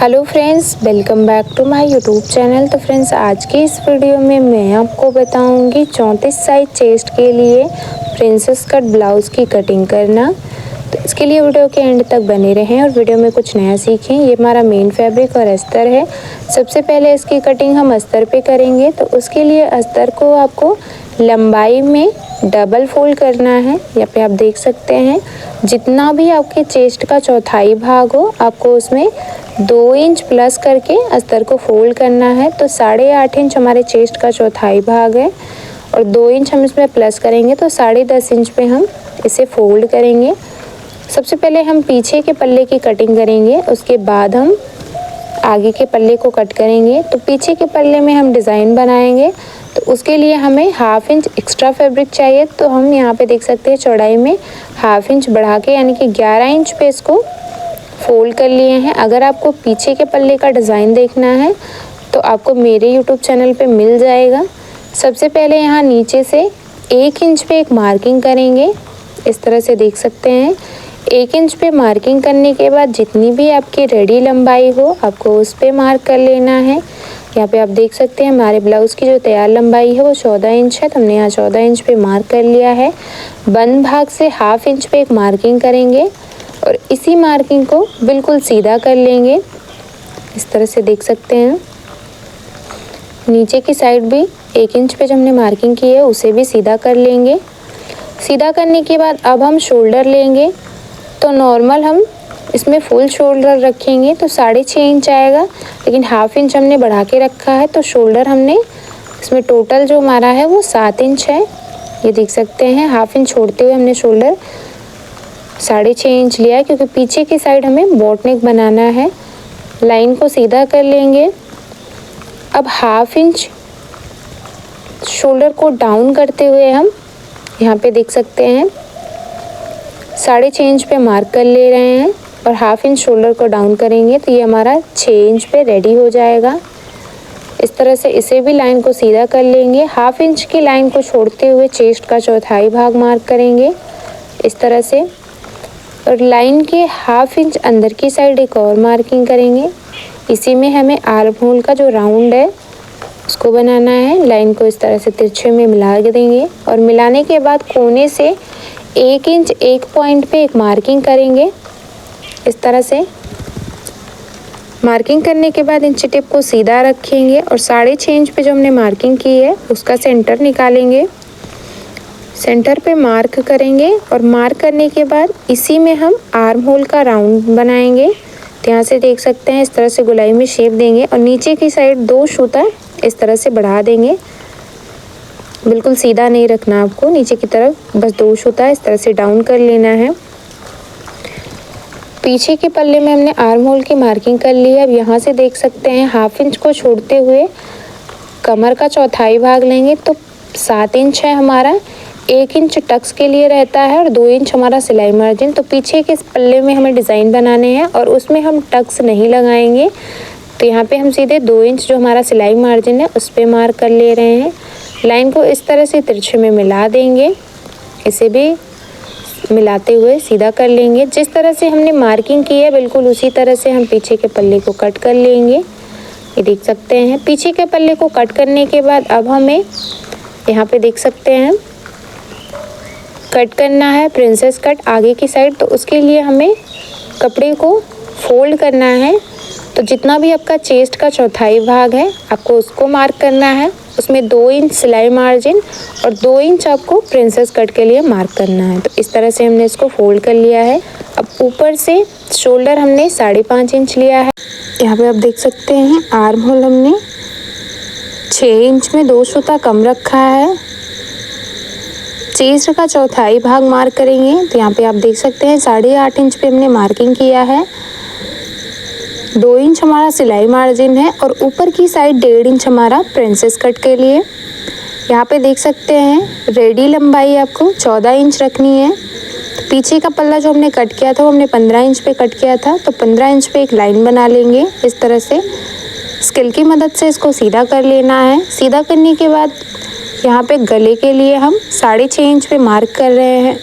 Hello friends, welcome back to my YouTube channel. तो friends, आज के इस वीडियो में मैं आपको बताऊंगी 34 साइज चेस्ट के लिए प्रिंसेस कट ब्लाउज़ की कटिंग करना। तो इसके लिए वीडियो के एंड तक बने रहें और वीडियो में कुछ नया सीखें। ये हमारा मेन फैब्रिक और अस्तर है। सबसे पहले इसकी कटिंग हम अस्तर पे करेंगे। तो उसके लिए अस्तर को आपको लंबाई में डबल फोल्ड करना है। यहाँ पे आप देख सकते हैं, जितना भी आपके चेस्ट का चौथाई भाग हो आपको उसमें 2 इंच प्लस करके अस्तर को फोल्ड करना है। तो 8.5 इंच हमारे चेस्ट का चौथाई भाग है और 2 इंच हम इसमें प्लस करेंगे तो 10.5 इंच पे हम इसे फोल्ड करेंगे। सबसे पहले हम पीछे के पल्ले की कटिंग करेंगे, उसके बाद हम आगे के पल्ले को कट करेंगे। तो पीछे के पल्ले में हम डिज़ाइन बनाएंगे, तो उसके लिए हमें 1/2 इंच एक्स्ट्रा फैब्रिक चाहिए। तो हम यहाँ पे देख सकते हैं चौड़ाई में 1/2 इंच बढ़ा के यानी कि 11 इंच पे इसको फोल्ड कर लिए हैं। अगर आपको पीछे के पल्ले का डिज़ाइन देखना है तो आपको मेरे यूट्यूब चैनल पे मिल जाएगा। सबसे पहले यहाँ नीचे से 1 इंच पे एक मार्किंग करेंगे, इस तरह से देख सकते हैं। 1 इंच पे मार्किंग करने के बाद जितनी भी आपकी रेडी लंबाई हो आपको उस पे मार्क कर लेना है। यहाँ पे आप देख सकते हैं हमारे ब्लाउज़ की जो तैयार लंबाई है वो 14 इंच है, तो हमने यहाँ 14 इंच पे मार्क कर लिया है। बंद भाग से 1/2 इंच पे एक मार्किंग करेंगे और इसी मार्किंग को बिल्कुल सीधा कर लेंगे, इस तरह से देख सकते हैं। नीचे की साइड भी 1 इंच पे जो हमने मार्किंग की है उसे भी सीधा कर लेंगे। सीधा करने के बाद अब हम शोल्डर लेंगे। तो नॉर्मल हम इसमें फुल शोल्डर रखेंगे तो 6.5 इंच आएगा, लेकिन 1/2 इंच हमने बढ़ा के रखा है। तो शोल्डर हमने इसमें टोटल जो हमारा है वो 7 इंच है, ये देख सकते हैं। 1/2 इंच छोड़ते हुए हमने शोल्डर 6.5 इंच लिया है, क्योंकि पीछे की साइड हमें बोट नेक बनाना है। लाइन को सीधा कर लेंगे। अब 1/2 इंच शोल्डर को डाउन करते हुए हम यहाँ पे देख सकते हैं 6.5 इंच पे मार्क कर ले रहे हैं और 1/2 इंच शोल्डर को डाउन करेंगे तो ये हमारा 6 इंच पे रेडी हो जाएगा। इस तरह से इसे भी लाइन को सीधा कर लेंगे। 1/2 इंच की लाइन को छोड़ते हुए चेस्ट का चौथाई भाग मार्क करेंगे, इस तरह से। और लाइन के 1/2 इंच अंदर की साइड एक और मार्किंग करेंगे। इसी में हमें आर्म होल का जो राउंड है उसको बनाना है। लाइन को इस तरह से तिरछे में मिला देंगे और मिलाने के बाद कोने से 1 इंच एक पॉइंट पे एक मार्किंग करेंगे, इस तरह से। मार्किंग करने के बाद इंची टिप को सीधा रखेंगे और 6.5 इंच पे जो हमने मार्किंग की है उसका सेंटर निकालेंगे। सेंटर पे मार्क करेंगे और मार्क करने के बाद इसी में हम आर्म होल का राउंड बनाएंगे। तो यहाँ से देख सकते हैं इस तरह से गोलाई में शेप देंगे और नीचे की साइड 2 सूता इस तरह से बढ़ा देंगे। बिल्कुल सीधा नहीं रखना आपको, नीचे की तरफ बस 2 सूता इस तरह से डाउन कर लेना है। पीछे के पल्ले में हमने आर्म होल की मार्किंग कर ली है। अब यहाँ से देख सकते हैं 1/2 इंच को छोड़ते हुए कमर का चौथाई भाग लेंगे तो 7 इंच है हमारा। 1 इंच टक्स के लिए रहता है और 2 इंच हमारा सिलाई मार्जिन। तो पीछे के इस पल्ले में हमें डिज़ाइन बनाने हैं और उसमें हम टक्स नहीं लगाएंगे। तो यहाँ पे हम सीधे 2 इंच जो हमारा सिलाई मार्जिन है उस पर मार्क कर ले रहे हैं। लाइन को इस तरह से तिरछे में मिला देंगे, इसे भी मिलाते हुए सीधा कर लेंगे। जिस तरह से हमने मार्किंग की है बिल्कुल उसी तरह से हम पीछे के पल्ले को कट कर लेंगे, ये देख सकते हैं। पीछे के पल्ले को कट करने के बाद अब हमें यहाँ पे देख सकते हैं कट करना है प्रिंसेस कट आगे की साइड। तो उसके लिए हमें कपड़े को फोल्ड करना है। तो जितना भी आपका चेस्ट का चौथाई भाग है आपको उसको मार्क करना है। उसमें 2 इंच सिलाई मार्जिन और 2 इंच आपको प्रिंसेस कट के लिए मार्क करना है। तो इस तरह से हमने इसको फोल्ड कर लिया है। अब ऊपर से शोल्डर हमने 5.5 इंच लिया है। यहाँ पे आप देख सकते हैं आर्म होल हमने 6 इंच में 2 सूता कम रखा है। चेस्ट का चौथाई भाग मार्क करेंगे तो यहाँ पे आप देख सकते हैं 8.5 इंच पे हमने मार्किंग किया है। 2 इंच हमारा सिलाई मार्जिन है और ऊपर की साइड 1.5 इंच हमारा प्रिंसेस कट के लिए। यहाँ पे देख सकते हैं रेडी लंबाई आपको 14 इंच रखनी है। तो पीछे का पल्ला जो हमने कट किया था वो हमने 15 इंच पे कट किया था, तो 15 इंच पे एक लाइन बना लेंगे। इस तरह से स्केल की मदद से इसको सीधा कर लेना है। सीधा करने के बाद यहाँ पे गले के लिए हम 6.5 इंच पे मार्क कर रहे हैं।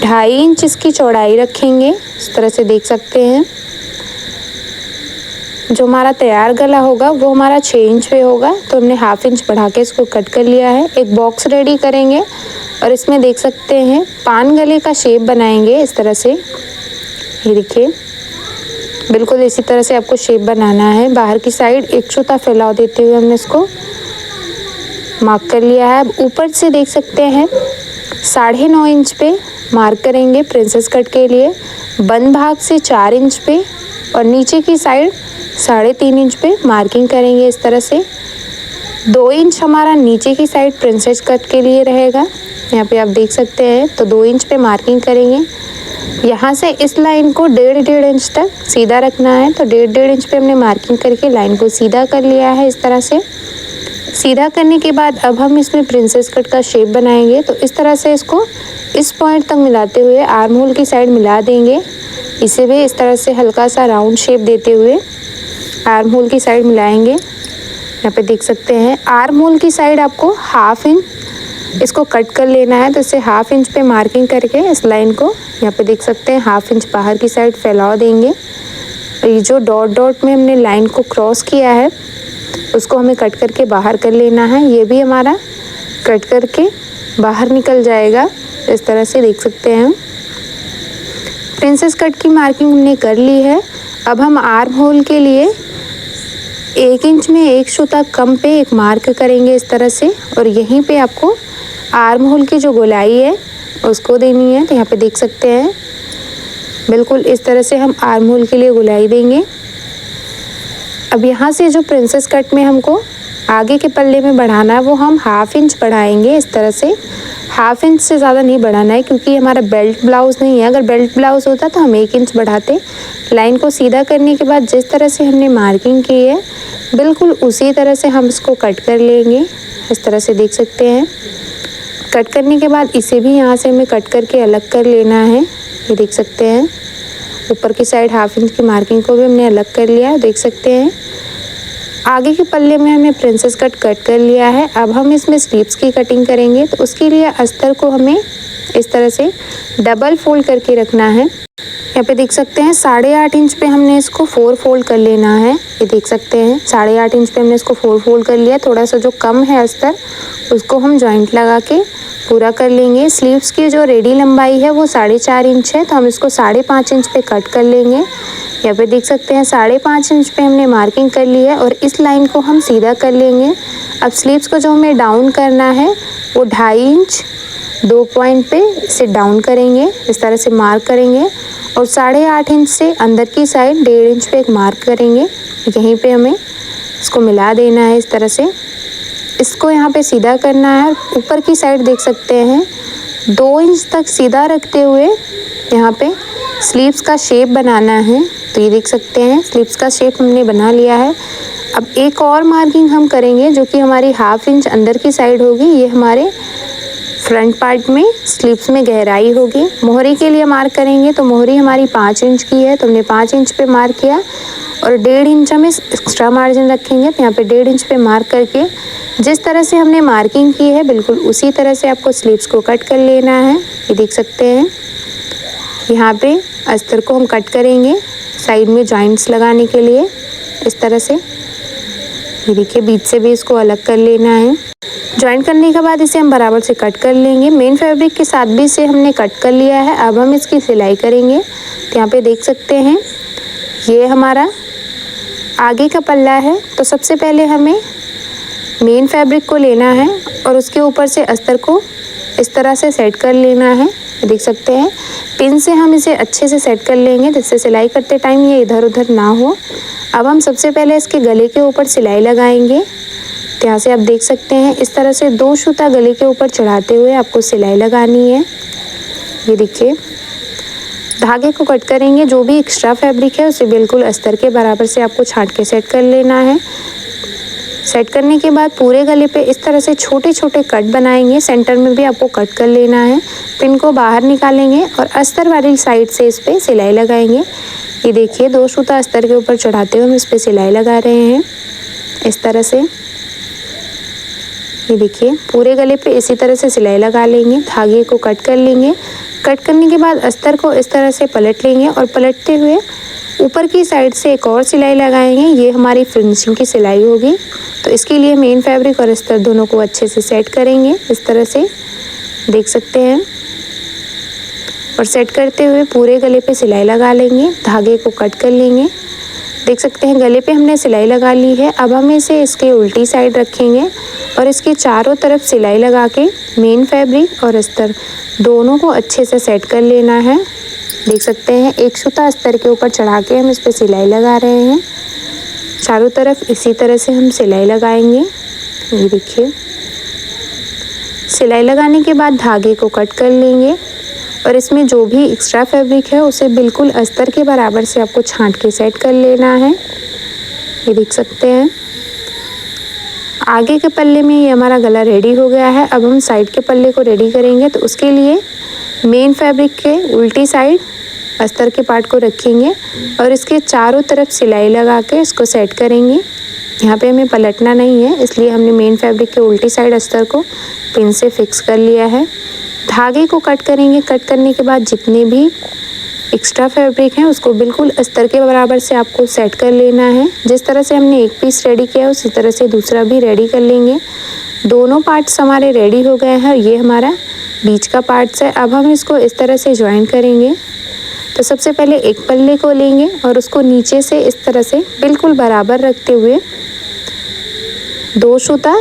2.5 इंच इसकी चौड़ाई रखेंगे, इस तरह से देख सकते हैं। जो हमारा तैयार गला होगा वो हमारा 6 इंच पे होगा, तो हमने हाफ इंच बढ़ा के इसको कट कर लिया है। एक बॉक्स रेडी करेंगे और इसमें देख सकते हैं पान गले का शेप बनाएंगे इस तरह से। ये देखिए बिल्कुल इसी तरह से आपको शेप बनाना है। बाहर की साइड एक सूता फैलाव देते हुए हमने इसको मार्क कर लिया है। अब ऊपर से देख सकते हैं 9.5 इंच पे मार्क करेंगे प्रिंसेस कट के लिए। बंद भाग से 4 इंच पे और नीचे की साइड 3.5 इंच पे मार्किंग करेंगे इस तरह से। 2 इंच हमारा नीचे की साइड प्रिंसेस कट के लिए रहेगा, यहाँ पे आप देख सकते हैं। तो 2 इंच पे मार्किंग करेंगे। यहाँ से इस लाइन को 1.5 इंच तक सीधा रखना है, तो 1.5 इंच पे हमने मार्किंग करके लाइन को सीधा कर लिया है इस तरह से। सीधा करने के बाद अब हम इसमें प्रिंसेस कट का शेप बनाएंगे। तो इस तरह से इसको इस पॉइंट तक मिलाते हुए आर्म होल की साइड मिला देंगे। इसे भी इस तरह से हल्का सा राउंड शेप देते हुए आर्म होल की साइड मिलाएंगे। यहाँ पे देख सकते हैं आर्म होल की साइड आपको हाफ इंच इसको कट कर लेना है, तो इसे हाफ इंच पे मार्किंग करके इस लाइन को यहाँ पे देख सकते हैं हाफ इंच बाहर की साइड फैलाव देंगे। और ये जो डॉट डॉट में हमने लाइन को क्रॉस किया है उसको हमें कट करके बाहर कर लेना है। ये भी हमारा कट करके बाहर निकल जाएगा इस तरह से, देख सकते हैं। प्रिंसेस कट की मार्किंग हमने कर ली है। अब हम आर्म होल के लिए 1 इंच में 1 सूता कम पे एक मार्क करेंगे इस तरह से, और यहीं पे आपको आर्म होल की जो गोलाई है उसको देनी है। तो यहाँ पे देख सकते हैं बिल्कुल इस तरह से हम आर्म होल के लिए गोलाई देंगे। अब यहाँ से जो प्रिंसेस कट में हमको आगे के पल्ले में बढ़ाना है वो हम हाफ इंच बढ़ाएंगे इस तरह से। हाफ इंच से ज़्यादा नहीं बढ़ाना है क्योंकि हमारा बेल्ट ब्लाउज़ नहीं है। अगर बेल्ट ब्लाउज़ होता तो हम 1 इंच बढ़ाते। लाइन को सीधा करने के बाद जिस तरह से हमने मार्किंग की है बिल्कुल उसी तरह से हम इसको कट कर लेंगे इस तरह से, देख सकते हैं। कट करने के बाद इसे भी यहाँ से हमें कट करके अलग कर लेना है। ये देख सकते हैं ऊपर की साइड हाफ इंच की मार्किंग को भी हमने अलग कर लिया है, देख सकते हैं। आगे के पल्ले में हमने प्रिंसेस कट कर लिया है। अब हम इसमें स्लीव्स की कटिंग करेंगे, तो उसके लिए अस्तर को हमें इस तरह से डबल फोल्ड करके रखना है। यहाँ पे देख सकते हैं 8.5 इंच पे हमने इसको 4 फोल्ड कर लेना है। ये देख सकते हैं 8.5 इंच पे हमने इसको 4 फोल्ड कर लिया। थोड़ा सा जो कम है अस्तर उसको हम जॉइंट लगा के पूरा कर लेंगे। स्लीव्स की जो रेडी लंबाई है वो 4.5 इंच है, तो हम इसको 5.5 इंच पे कट कर लेंगे। यहाँ पे देख सकते हैं 5.5 इंच पे हमने मार्किंग कर ली है और इस लाइन को हम सीधा कर लेंगे। अब स्लीव्स को जो हमें डाउन करना है वो 2.5 इंच 2 पॉइंट पे इसे डाउन करेंगे, इस तरह से मार्क करेंगे और 8.5 इंच से अंदर की साइड 1.5 इंच पे एक मार्क करेंगे। यहीं पे हमें इसको मिला देना है इस तरह से। इसको यहाँ पे सीधा करना है। ऊपर की साइड देख सकते हैं 2 इंच तक सीधा रखते हुए यहाँ पे स्लीव्स का शेप बनाना है। तो ये देख सकते हैं स्लीव्स का शेप हमने बना लिया है। अब एक और मार्किंग हम करेंगे जो कि हमारी हाफ इंच अंदर की साइड होगी। ये हमारे फ्रंट पार्ट में स्लीव्स में गहराई होगी। मोहरी के लिए मार्क करेंगे, तो मोहरी हमारी 5 इंच की है, तो हमने 5 इंच पे मार्क किया और 1.5 इंच हम एक्स्ट्रा मार्जिन रखेंगे। तो यहाँ पे 1.5 इंच पे मार्क करके जिस तरह से हमने मार्किंग की है बिल्कुल उसी तरह से आपको स्लीव्स को कट कर लेना है। ये देख सकते हैं यहाँ पे अस्तर को हम कट करेंगे साइड में जॉइंट्स लगाने के लिए इस तरह से। ये देखिए बीच से भी इसको अलग कर लेना है। जॉइंट करने के बाद इसे हम बराबर से कट कर लेंगे। मेन फैब्रिक के साथ भी इसे हमने कट कर लिया है। अब हम इसकी सिलाई करेंगे। तो यहाँ पे देख सकते हैं ये हमारा आगे का पल्ला है। तो सबसे पहले हमें मेन फैब्रिक को लेना है और उसके ऊपर से अस्तर को इस तरह से सेट कर लेना है। देख सकते हैं पिन से हम इसे अच्छे से सेट कर लेंगे जिससे सिलाई करते टाइम ये इधर उधर ना हो। अब हम सबसे पहले इसके गले के ऊपर सिलाई लगाएंगे। तो यहाँ से आप देख सकते हैं इस तरह से 2 सूता गले के ऊपर चढ़ाते हुए आपको सिलाई लगानी है। ये देखिए धागे को कट करेंगे। जो भी एक्स्ट्रा फैब्रिक है उसे बिल्कुल अस्तर के बराबर से आपको छांट के सेट कर लेना है। सेट करने के बाद पूरे गले पे इस तरह से छोटे छोटे कट बनाएंगे। सेंटर में भी आपको कट कर लेना है। पिन को बाहर निकालेंगे और अस्तर वाली साइड से इस पे सिलाई लगाएंगे। ये देखिए 2 सूता अस्तर के ऊपर चढ़ाते हुए हम इस पे सिलाई लगा रहे हैं इस तरह से। ये देखिए पूरे गले पे इसी तरह से सिलाई लगा लेंगे। धागे को कट कर लेंगे। कट करने के बाद अस्तर को इस तरह से पलट लेंगे और पलटते हुए ऊपर की साइड से एक और सिलाई लगाएंगे। ये हमारी फिनिशिंग की सिलाई होगी। तो इसके लिए मेन फैब्रिक और अस्तर दोनों को अच्छे से सेट करेंगे, इस तरह से देख सकते हैं। और सेट करते हुए पूरे गले पे सिलाई लगा लेंगे, धागे को कट कर लेंगे। देख सकते हैं गले पे हमने सिलाई लगा ली है। अब हम इसे इसके उल्टी साइड रखेंगे और इसके चारों तरफ सिलाई लगा के मेन फैब्रिक और अस्तर दोनों को अच्छे से सेट कर लेना है। देख सकते हैं एक सूता अस्तर के ऊपर चढ़ा के हम इस पर सिलाई लगा रहे हैं। चारों तरफ इसी तरह से हम सिलाई लगाएंगे। ये देखिए, सिलाई लगाने के बाद धागे को कट कर लेंगे और इसमें जो भी एक्स्ट्रा फैब्रिक है उसे बिल्कुल अस्तर के बराबर से आपको छांट के सेट कर लेना है। ये देख सकते हैं आगे के पल्ले में ये हमारा गला रेडी हो गया है। अब हम साइड के पल्ले को रेडी करेंगे। तो उसके लिए मेन फैब्रिक के उल्टी साइड अस्तर के पार्ट को रखेंगे और इसके चारों तरफ सिलाई लगा के इसको सेट करेंगे। यहाँ पे हमें पलटना नहीं है, इसलिए हमने मेन फैब्रिक के उल्टी साइड अस्तर को पिन से फिक्स कर लिया है। धागे को कट करेंगे। कट करने के बाद जितने भी एक्स्ट्रा फैब्रिक है उसको बिल्कुल अस्तर के बराबर से आपको सेट कर लेना है। जिस तरह से हमने एक पीस रेडी किया उसी तरह से दूसरा भी रेडी कर लेंगे। दोनों पार्ट्स हमारे रेडी हो गए हैं। ये हमारा बीच का पार्ट्स है। अब हम इसको इस तरह से ज्वाइन करेंगे। तो सबसे पहले एक पल्ले को लेंगे और उसको नीचे से इस तरह से बिल्कुल बराबर रखते हुए 2 सूता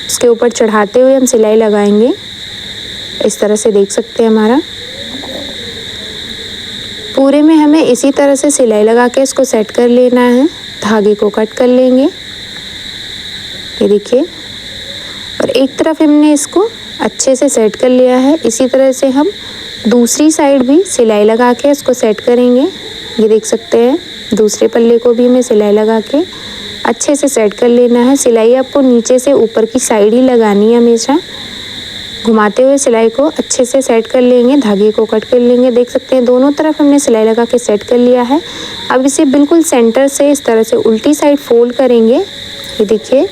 इसके ऊपर चढ़ाते हुए हम सिलाई लगाएंगे। इस तरह से देख सकते हैं हमारा पूरे में हमें इसी तरह से सिलाई लगा के इसको सेट कर लेना है। धागे को कट कर लेंगे, ये देखिए, और एक तरफ हमने इसको अच्छे से सेट कर लिया है। इसी तरह से हम दूसरी साइड भी सिलाई लगा के इसको सेट करेंगे। ये देख सकते हैं दूसरे पल्ले को भी हमें सिलाई लगा के अच्छे से सेट कर लेना है। सिलाई आपको नीचे से ऊपर की साइड ही लगानी है, हमेशा घुमाते हुए सिलाई को अच्छे से सेट कर लेंगे। धागे को कट कर लेंगे। देख सकते हैं दोनों तरफ हमने सिलाई लगा के सेट कर लिया है। अब इसे बिल्कुल सेंटर से इस तरह से उल्टी साइड फोल्ड करेंगे, ये देखिए।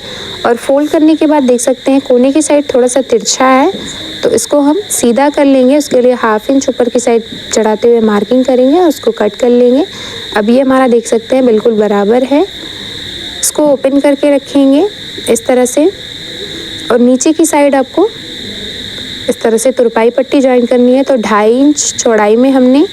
और फोल्ड करने के बाद देख सकते हैं कोने की साइड थोड़ा सा तिरछा है, तो इसको हम सीधा कर लेंगे। उसके लिए 1/2 इंच ऊपर की साइड चढ़ाते हुए मार्किंग करेंगे और उसको कट कर लेंगे। अब ये हमारा देख सकते हैं बिल्कुल बराबर है। इसको ओपन करके रखेंगे इस तरह से और नीचे की साइड आपको इस तरह से तुरपाई पट्टी ज्वाइन करनी है। तो 2.5 इंच चौड़ाई में हमने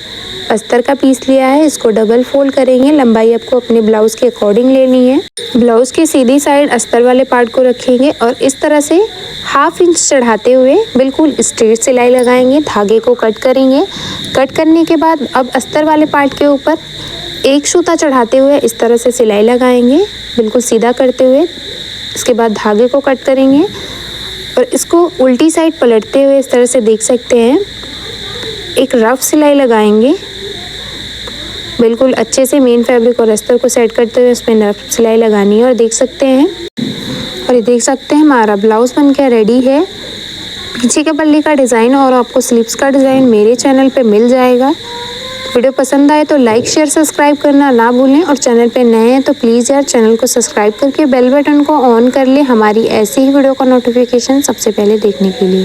अस्तर का पीस लिया है, इसको डबल फोल्ड करेंगे। लंबाई आपको अपने ब्लाउज़ के अकॉर्डिंग लेनी है। ब्लाउज़ की सीधी साइड अस्तर वाले पार्ट को रखेंगे और इस तरह से 1/2 इंच चढ़ाते हुए बिल्कुल स्ट्रेट सिलाई लगाएंगे। धागे को कट करेंगे। कट करने के बाद अब अस्तर वाले पार्ट के ऊपर 1 सूता चढ़ाते हुए इस तरह से सिलाई लगाएंगे, बिल्कुल सीधा करते हुए। इसके बाद धागे को कट करेंगे और इसको उल्टी साइड पलटते हुए इस तरह से देख सकते हैं एक रफ सिलाई लगाएंगे। बिल्कुल अच्छे से मेन फैब्रिक और अस्तर को सेट करते हुए इसमें रफ सिलाई लगानी है। और देख सकते हैं और ये देख सकते हैं हमारा ब्लाउज़ बनकर रेडी है। पीछे के पल्ले का डिज़ाइन और आपको स्लीव्स का डिज़ाइन मेरे चैनल पे मिल जाएगा। वीडियो पसंद आए तो लाइक शेयर सब्सक्राइब करना ना भूलें और चैनल पे नए हैं तो प्लीज़ यार चैनल को सब्सक्राइब करके बेल बटन को ऑन कर ले हमारी ऐसी ही वीडियो का नोटिफिकेशन सबसे पहले देखने के लिए।